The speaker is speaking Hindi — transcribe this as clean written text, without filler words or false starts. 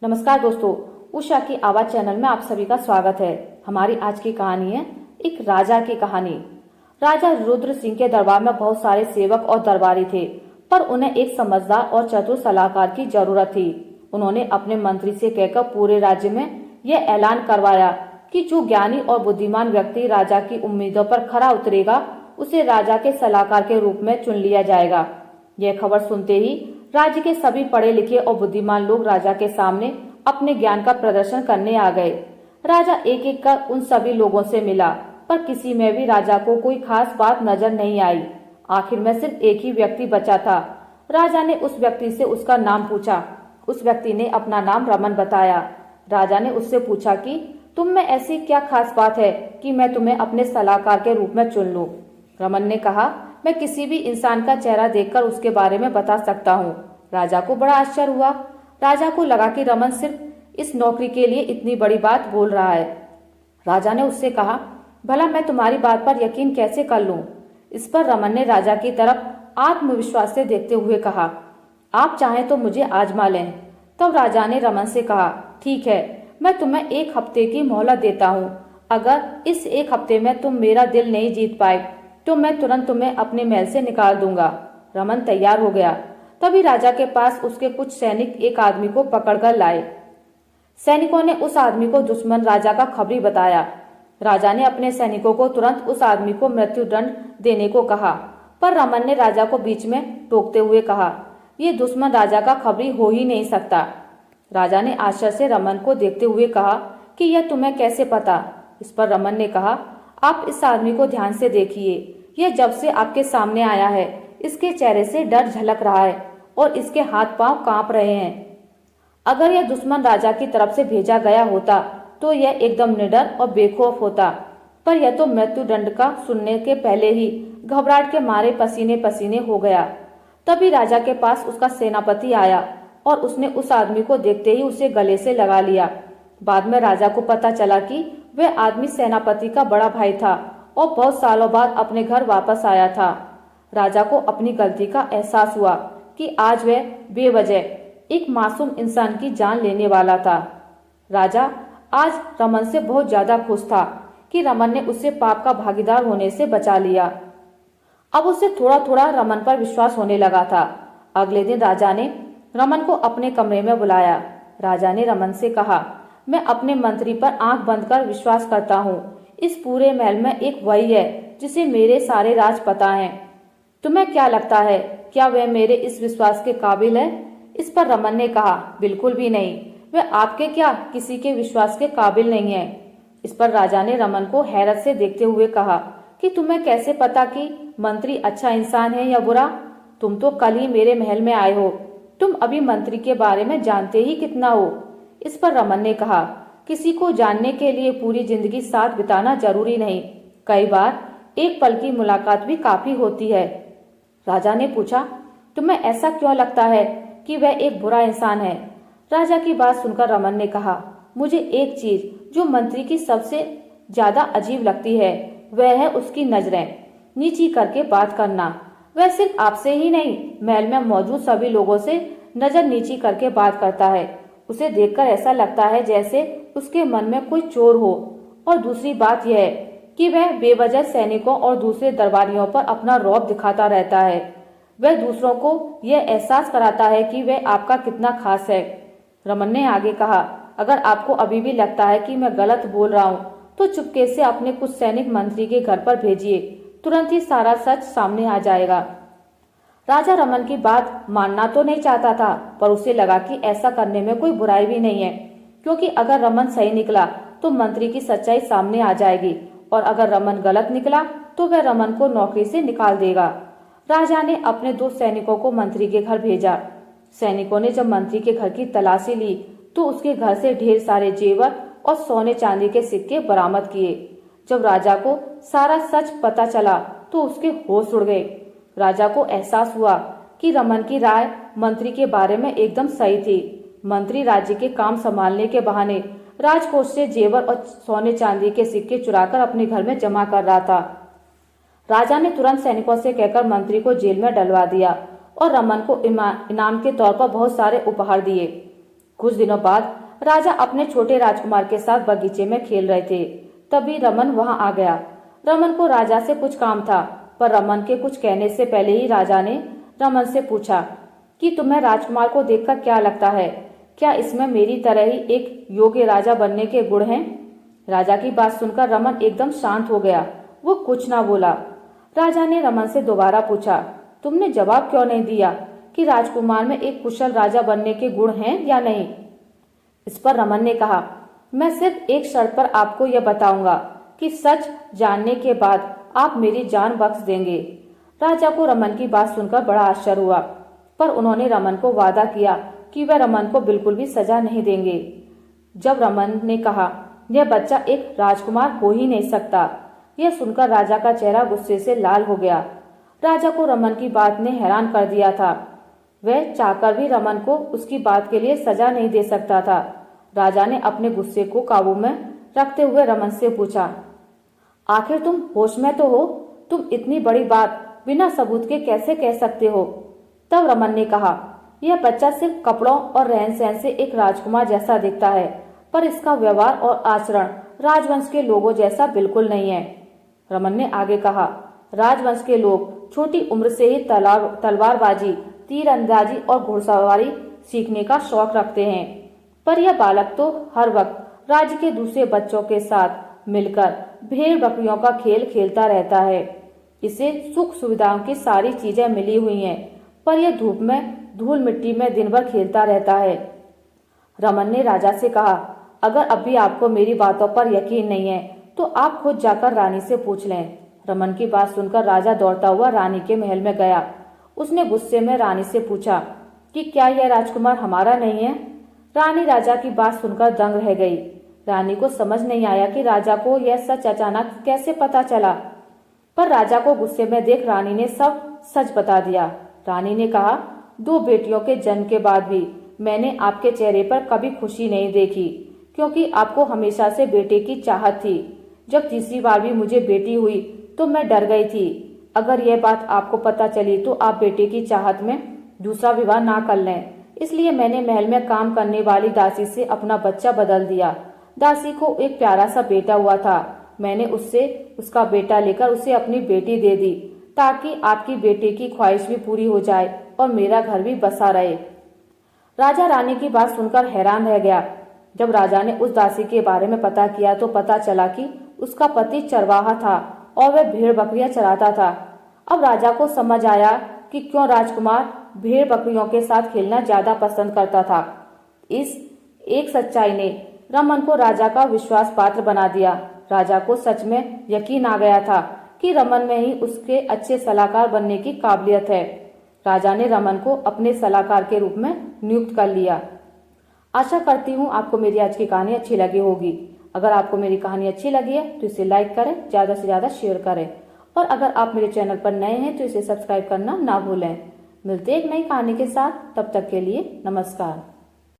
नमस्कार दोस्तों, उषा की आवाज चैनल में आप सभी का स्वागत है। हमारी आज की कहानी है एक राजा की कहानी। राजा रुद्र सिंह के दरबार में बहुत सारे सेवक और दरबारी थे, पर उन्हें एक समझदार और चतुर सलाहकार की जरूरत थी। उन्होंने अपने मंत्री से कहकर पूरे राज्य में यह ऐलान करवाया कि जो ज्ञानी और बुद्धिमान व्यक्ति राजा की उम्मीदों पर खरा उतरेगा, उसे राजा के सलाहकार के रूप में चुन लिया जाएगा। यह खबर सुनते ही राज्य के सभी पढ़े लिखे और बुद्धिमान लोग राजा के सामने अपने ज्ञान का प्रदर्शन करने आ गए। राजा एक एक कर उन सभी लोगों से मिला, पर किसी में भी राजा को कोई खास बात नजर नहीं आई। आखिर में सिर्फ एक ही व्यक्ति बचा था। राजा ने उस व्यक्ति से उसका नाम पूछा। उस व्यक्ति ने अपना नाम रमन बताया। राजा ने उससे पूछा कि तुम में ऐसी क्या खास बात है कि मैं तुम्हें अपने सलाहकार के रूप में चुन लूं। रमन ने कहा, मैं किसी भी इंसान का चेहरा देखकर उसके बारे में बता सकता हूँ। राजा को बड़ा आश्चर्य हुआ। राजा को लगा कि रमन सिर्फ इस नौकरी के लिए इतनी बड़ी बात बोल रहा है। राजा ने उससे कहा, भला मैं तुम्हारी बात पर यकीन कैसे कर लूं? इस पर रमन ने राजा की तरफ आत्मविश्वास से देखते हुए कहा, आप चाहें तो मुझे आजमा लें। तब राजा ने रमन से कहा, ठीक है, मैं तुम्हें 1 हफ्ते की मोहलत देता हूँ। अगर इस 1 हफ्ते में तुम मेरा दिल नहीं जीत पाए तो मैं तुरंत तुम्हें अपने महल से निकाल दूंगा। रमन तैयार हो गया। तभी राजा के पास उसके कुछ सैनिक एक आदमी को पकड़कर लाए। सैनिकों ने उस आदमी को दुश्मन राजा का खबरी बताया। राजा ने अपने सैनिकों को तुरंत उस आदमी को मृत्यु दंड देने को कहा, पर रमन ने राजा को बीच में टोकते हुए कहा, ये दुश्मन राजा का खबरी हो ही नहीं सकता। राजा ने आश्चर्य से रमन को देखते हुए कहा कि यह तुम्हें कैसे पता? इस पर रमन ने कहा, आप इस आदमी को ध्यान से देखिए। यह जब से आपके सामने आया है, इसके चेहरे से डर झलक रहा है और इसके हाथ पांव कांप रहे हैं। अगर यह दुश्मन राजा की तरफ से भेजा गया होता तो यह एकदम निडर और बेखौफ होता, पर यह तो मृत्यु दंड का सुनने के पहले ही घबराहट के मारे पसीने पसीने हो गया। तभी राजा के पास उसका सेनापति आया और उसने उस आदमी को देखते ही उसे गले से लगा लिया। बाद में राजा को पता चला कि वह आदमी सेनापति का बड़ा भाई था और बहुत सालों बाद अपने घर वापस आया था। राजा को अपनी गलती का एहसास हुआ कि आज वह बेवजह एक मासूम इंसान की जान लेने वाला था। राजा आज रमन से बहुत ज्यादा खुश था कि रमन ने उसे पाप का भागीदार होने से बचा लिया। अब उसे थोड़ा थोड़ा रमन पर विश्वास होने लगा था। अगले दिन राजा ने रमन को अपने कमरे में बुलाया। राजा ने रमन से कहा, मैं अपने मंत्री पर आंख बंद कर विश्वास करता हूँ। इस पूरे महल में एक वही है जिसे मेरे सारे राज पता हैं। तुम्हें क्या लगता है, क्या वह मेरे इस विश्वास के काबिल है? इस पर रमन ने कहा, बिल्कुल भी नहीं। वह आपके क्या किसी के विश्वास के काबिल नहीं है। इस पर राजा ने रमन को हैरत से देखते हुए कहा कि तुम्हें कैसे पता कि मंत्री अच्छा इंसान है या बुरा? तुम तो कल ही मेरे महल में आए हो। तुम अभी मंत्री के बारे में जानते ही कितना हो? इस पर रमन ने कहा, किसी को जानने के लिए पूरी जिंदगी साथ बिताना जरूरी नहीं, कई बार एक पल की मुलाकात भी काफी होती है। राजा ने पूछा, तुम्हें ऐसा क्यों लगता है कि वह एक बुरा इंसान है? राजा की बात सुनकर रमन ने कहा, मुझे एक चीज जो मंत्री की सबसे ज्यादा अजीब लगती है वह है उसकी नजरें नीची करके बात करना। वह सिर्फ आपसे ही नहीं, महल में मौजूद सभी लोगों से नजर नीची करके बात करता है। उसे देखकर ऐसा लगता है जैसे उसके मन में कोई चोर हो। और दूसरी बात यह है कि वह बेवजह सैनिकों और दूसरे दरबारियों पर अपना रौब दिखाता रहता है। वह दूसरों को यह एहसास कराता है कि वह आपका कितना खास है। रमन ने आगे कहा, अगर आपको अभी भी लगता है कि मैं गलत बोल रहा हूँ तो चुपके से अपने कुछ सैनिक मंत्री के घर पर भेजिए, तुरंत ही सारा सच सामने आ जाएगा। राजा रमन की बात मानना तो नहीं चाहता था, पर उसे लगा कि ऐसा करने में कोई बुराई भी नहीं है, क्योंकि अगर रमन सही निकला तो मंत्री की सच्चाई सामने आ जाएगी और अगर रमन गलत निकला तो वह रमन को नौकरी से निकाल देगा। राजा ने अपने 2 सैनिकों को मंत्री के घर भेजा। सैनिकों ने जब मंत्री के घर की तलाशी ली तो उसके घर से ढेर सारे जेवर और सोने चांदी के सिक्के बरामद किए। जब राजा को सारा सच पता चला तो उसके होश उड़ गए। राजा को एहसास हुआ कि रमन की राय मंत्री के बारे में एकदम सही थी। मंत्री राज्य के काम संभालने के बहाने राजकोष से जेवर और सोने चांदी के सिक्के चुराकर अपने घर में जमा कर रहा था। राजा ने तुरंत सैनिकों से कहकर मंत्री को जेल में डलवा दिया और रमन को इनाम के तौर पर बहुत सारे उपहार दिए। कुछ दिनों बाद राजा अपने छोटे राजकुमार के साथ बगीचे में खेल रहे थे। तभी रमन वहां आ गया। रमन को राजा से कुछ काम था, पर रमन के कुछ कहने से पहले ही राजा ने रमन से पूछा कि तुम्हें राजकुमार को देखकर क्या लगता है? क्या इसमें मेरी तरह ही एक योग्य राजा बनने के गुण हैं? राजा की बात सुनकर रमन एकदम शांत हो गया। वो कुछ ना बोला। राजा ने रमन से दोबारा पूछा, तुमने जवाब क्यों नहीं दिया कि राजकुमार में एक कुशल राजा बनने के गुण हैं या नहीं? इस पर रमन ने कहा, मैं सिर्फ एक शर्त पर आपको यह बताऊंगा कि सच जानने के बाद आप मेरी जान बख्श देंगे। राजा को रमन की बात सुनकर बड़ा आश्चर्य हुआ, पर उन्होंने रमन को वादा किया कि वह रमन को बिल्कुल भी सजा नहीं देंगे। जब रमन ने कहा, यह बच्चा एक राजकुमार हो ही नहीं सकता, यह सुनकर राजा का चेहरा गुस्से से लाल हो गया। राजा को रमन की बात ने हैरान कर दिया था। वह चाहकर भी रमन को उसकी बात के लिए सजा नहीं दे सकता था। राजा ने अपने गुस्से को काबू में रखते हुए रमन से पूछा, आखिर तुम होश में तो हो? तुम इतनी बड़ी बात बिना सबूत के कैसे कह सकते हो? तब रमन ने कहा, यह बच्चा सिर्फ कपड़ों और रहन सहन से एक राजकुमार जैसा दिखता है, पर इसका व्यवहार और आचरण राजवंश के लोगों जैसा बिल्कुल नहीं है। रमन ने आगे कहा, राजवंश के लोग छोटी उम्र से ही तलवारबाजी, तीरंदाजी और घुड़सवारी सीखने का शौक रखते हैं, पर यह बालक तो हर वक्त राज्य के दूसरे बच्चों के साथ मिलकर भेड़ बकरियों का खेल खेलता रहता है। इसे सुख सुविधाओं की सारी चीजें मिली हुई हैं, पर यह धूप में धूल मिट्टी में दिन भर खेलता रहता है। रमन ने राजा से कहा, अगर अभी आपको मेरी बातों पर यकीन नहीं है तो आप खुद जाकर रानी से पूछ लें। रमन की बात सुनकर राजा दौड़ता हुआ रानी के महल में गया। उसने गुस्से में रानी से पूछा कि क्या यह राजकुमार हमारा नहीं है? रानी राजा की बात सुनकर दंग रह गई। रानी को समझ नहीं आया कि राजा को यह सच अचानक कैसे पता चला, पर राजा को गुस्से में देख रानी ने सब सच बता दिया। रानी ने कहा, 2 बेटियों के जन्म के बाद भी मैंने आपके चेहरे पर कभी खुशी नहीं देखी, क्योंकि आपको हमेशा से बेटे की चाहत थी। जब तीसरी बार भी मुझे बेटी हुई तो मैं डर गई थी। अगर यह बात आपको पता चली तो आप बेटे की चाहत में दूसरा विवाह ना कर लें। इसलिए मैंने महल में काम करने वाली दासी से अपना बच्चा बदल दिया। दासी को एक प्यारा सा बेटा हुआ था। मैंने उससे उसका बेटा लेकर उसे अपनी बेटी दे दी, ताकि आपकी बेटे की ख्वाहिश भी पूरी हो जाए और मेरा घर भी बसा रहे। राजा रानी की बात सुनकर हैरान रह गया। जब राजा ने उस दासी के बारे में पता किया तो पता चला कि उसका पति चरवाहा था और वह भेड़ बकरियां चराता था। अब राजा को समझ आया कि क्यों राजकुमार भेड़ बकरियों के साथ खेलना ज्यादा पसंद करता था। इस एक सच्चाई ने रमन को राजा का विश्वास पात्र बना दिया। राजा को सच में यकीन आ गया था कि रमन में ही उसके अच्छे सलाहकार बनने की काबिलियत है। राजा ने रमन को अपने सलाहकार के रूप में नियुक्त कर लिया। आशा करती हूँ आपको मेरी आज की कहानी अच्छी लगी होगी। अगर आपको मेरी कहानी अच्छी लगी है तो इसे लाइक करें, ज्यादा से ज्यादा शेयर करें, और अगर आप मेरे चैनल पर नए हैं तो इसे सब्सक्राइब करना ना भूलें। मिलते हैं एक नई कहानी के साथ, तब तक के लिए नमस्कार।